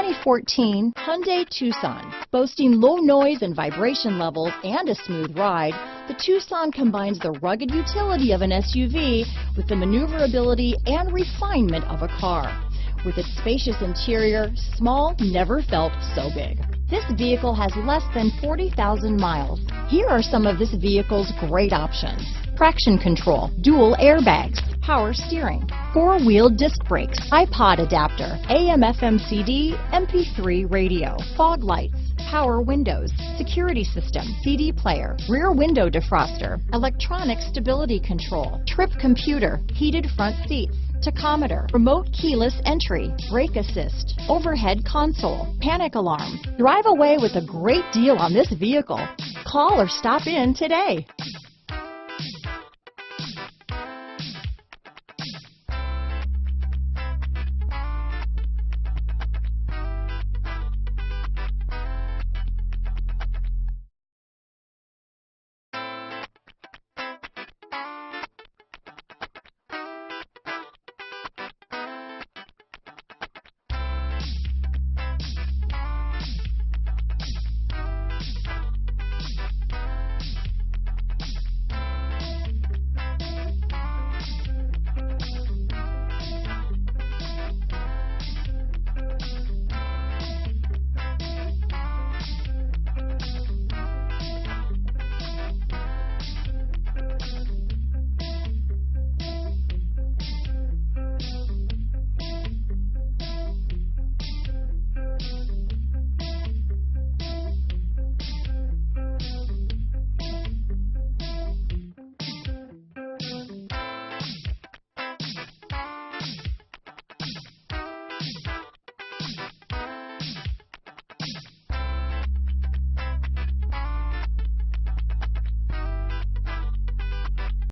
2014 Hyundai Tucson. Boasting low noise and vibration levels and a smooth ride, the Tucson combines the rugged utility of an SUV with the maneuverability and refinement of a car. With its spacious interior, small never felt so big. This vehicle has less than 40,000 miles. Here are some of this vehicle's great options: traction control, dual airbags, power steering, four-wheel disc brakes, iPod adapter, AM/FM CD, MP3 radio, fog lights, power windows, security system, CD player, rear window defroster, electronic stability control, trip computer, heated front seats, tachometer, remote keyless entry, brake assist, overhead console, panic alarm. Drive away with a great deal on this vehicle. Call or stop in today.